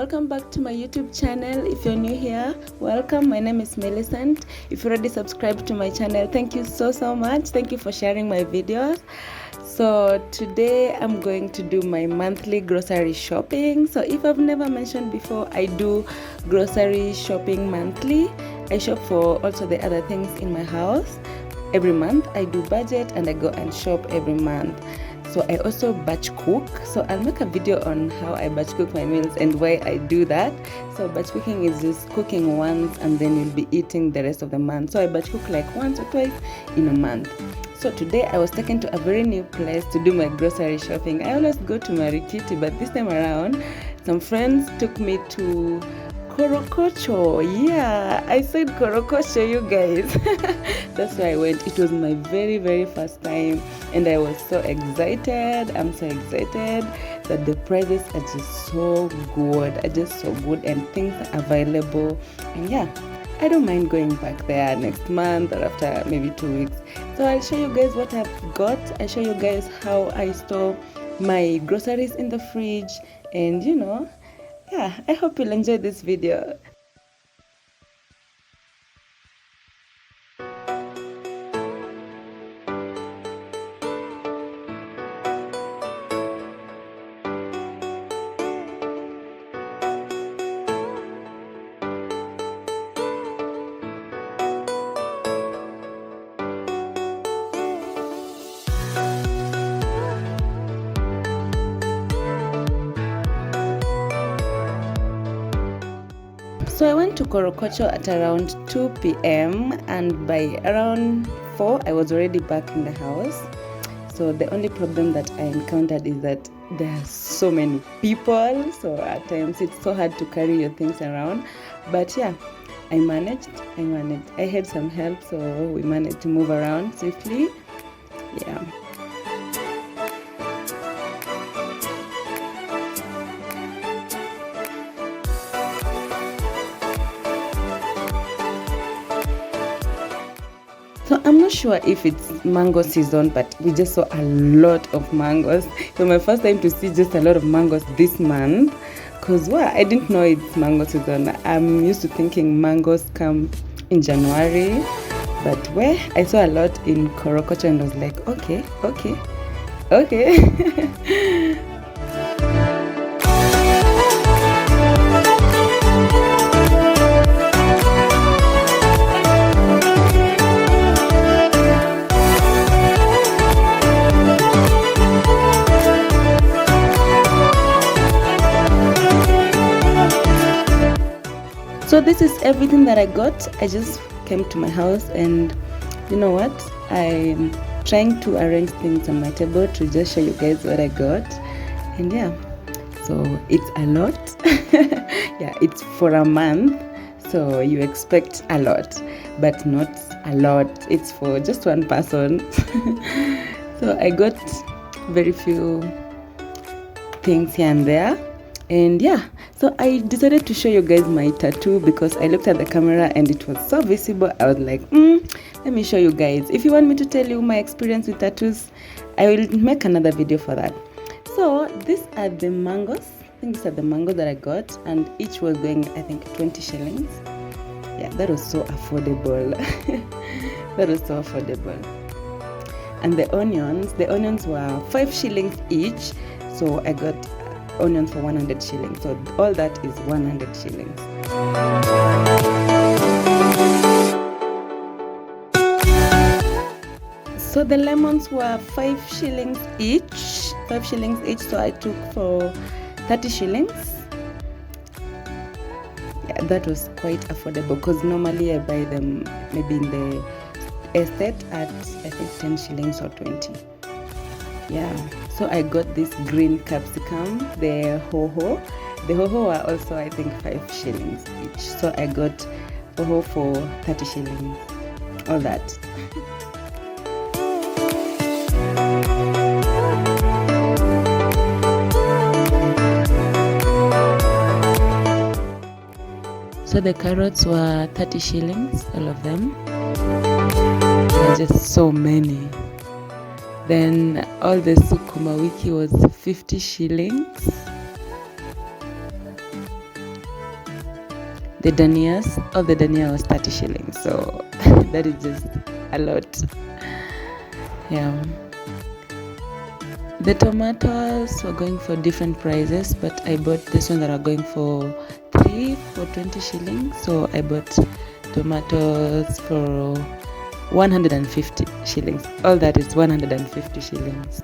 welcome back to my YouTube channel. If you're new here, welcome. My name is Millicent. If you already subscribed to my channel, thank you so much. Thank you for sharing my videos. So today I'm going to do my monthly grocery shopping. So if I've never mentioned before, I do grocery shopping monthly. I shop for also the other things in my house every month. I do budget and I go and shop every month. So I also batch cook. So I'll make a video on how I batch cook my meals and why I do that. So batch cooking is just cooking once and then you'll be eating the rest of the month. So I batch cook like once or twice in a month. So today I was taken to a very new place to do my grocery shopping. I always go to Marikiti, but this time around some friends took me to Korokocho. Yeah, I said Korokocho, you guys. That's why I went. It was my very first time and I was so excited. I'm so excited that the prices are just so good, and things are available. And yeah, I don't mind going back there next month or after maybe 2 weeks. So I'll show you guys what I've got. I'll show you guys how I store my groceries in the fridge, and yeah, I hope you'll enjoy this video. So I went to Korokocho at around 2 p.m. and by around 4 I was already back in the house. So the only problem that I encountered is that there are so many people, so at times it's so hard to carry your things around. But yeah, I managed. I had some help, so we managed to move around safely. Yeah. So I'm not sure if it's mango season, but we just saw a lot of mangoes. So my first time to see just a lot of mangoes this month, because I didn't know it's mango season. I'm used to thinking mangoes come in January, but I saw a lot in Korokocho and I was like, okay. So this is everything that I got. I just came to my house and you know what? I'm trying to arrange things on my table to just show you guys what I got. And yeah, so it's a lot. Yeah, it's for a month. So you expect a lot, but not a lot. It's for just one person. So I got very few things here and there. And yeah, so I decided to show you guys my tattoo because I looked at the camera and it was so visible. I was like, let me show you guys. If you want me to tell you my experience with tattoos, I will make another video for that. So these are the mangoes. I think these are the mangoes that I got, and each was going, I think, 20 shillings. Yeah, that was so affordable. That was so affordable. And the onions were 5 shillings each. So I got onions for 100 shillings. So all that is 100 shillings. So the lemons were 5 shillings each. 5 shillings each. So I took for 30 shillings. Yeah, that was quite affordable because normally I buy them maybe in the estate at I think 10 shillings or 20. Yeah, so I got this green capsicum, the ho-ho. The ho-ho are also I think 5 shillings each. So I got ho-ho for 30 shillings. All that. So the carrots were 30 shillings, all of them. There are just so many. Then all the sukuma wiki was 50 shillings. the danias, all the dania was 30 shillings, so that is just a lot. Yeah, the tomatoes were going for different prices, but I bought this one that are going for 3 for 20 shillings, so I bought tomatoes for 150 shillings. All that is 150 shillings.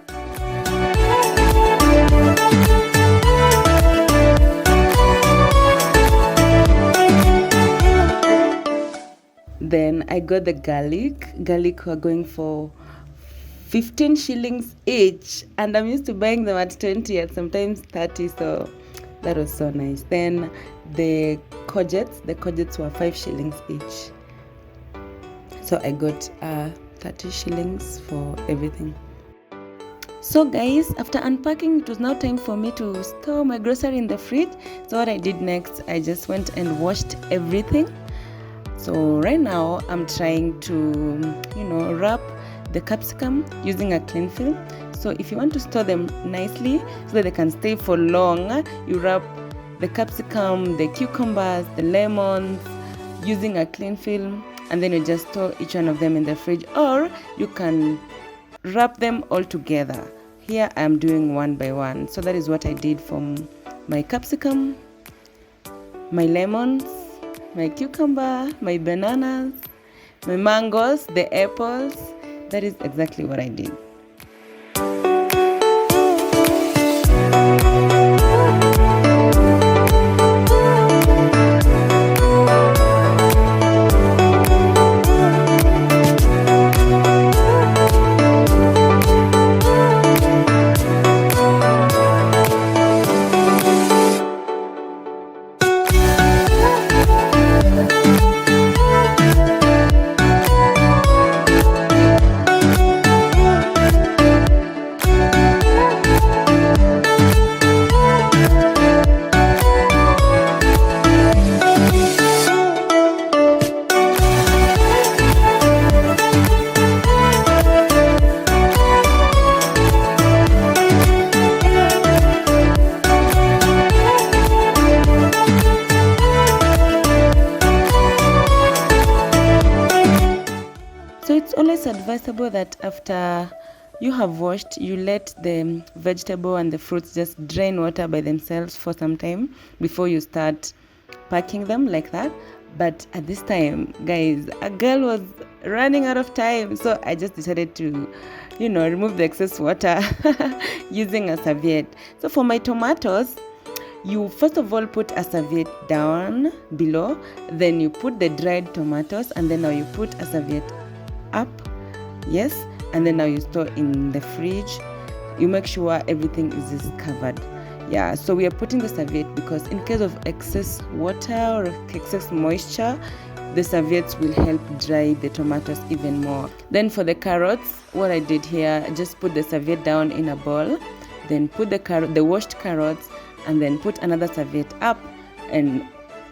Then I got the garlic were going for 15 shillings each, and I'm used to buying them at 20 and sometimes 30, so that was so nice. Then the courgettes were 5 shillings each, so I got 30 shillings for everything. So guys, after unpacking, it was now time for me to store my grocery in the fridge. So what I did next, I just went and washed everything. So right now I'm trying to wrap the capsicum using a cling film. So if you want to store them nicely so that they can stay for long, you wrap the capsicum, the cucumbers, the lemons using a cling film, and then you just store each one of them in the fridge, or you can wrap them all together. Here I'm doing one by one. So that is what I did for my capsicum, my lemons, my cucumber, my bananas, my mangoes, the apples. That is exactly what I did. So it's always advisable that after you have washed, you let the vegetable and the fruits just drain water by themselves for some time before you start packing them like that. But at this time, guys, a girl was running out of time, so I just decided to remove the excess water using a serviette. So for my tomatoes, you first of all put a serviette down below, then you put the dried tomatoes, and then now you put a serviette up, yes, and then now you store in the fridge. You make sure everything is just covered. Yeah, so we are putting the serviette because in case of excess water or excess moisture, the serviettes will help dry the tomatoes even more. Then for the carrots, what I did here, I just put the serviette down in a bowl, then put the washed carrots, and then put another serviette up, and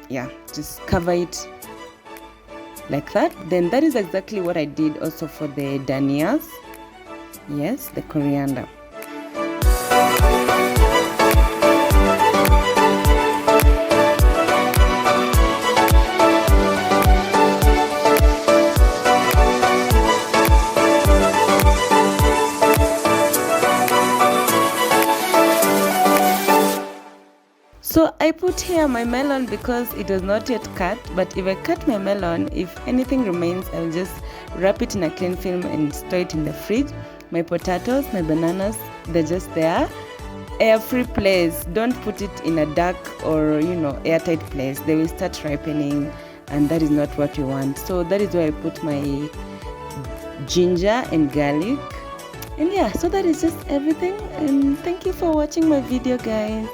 yeah, just cover it like that. Then that is exactly what I did also for the danias, yes, the coriander. So I put here my melon because it was not yet cut, but if I cut my melon, if anything remains, I'll just wrap it in a cling film and store it in the fridge. My potatoes, my bananas, they're just there. Air-free place. Don't put it in a dark or airtight place. They will start ripening, and that is not what you want. So that is where I put my ginger and garlic. And yeah, so that is just everything. And thank you for watching my video, guys.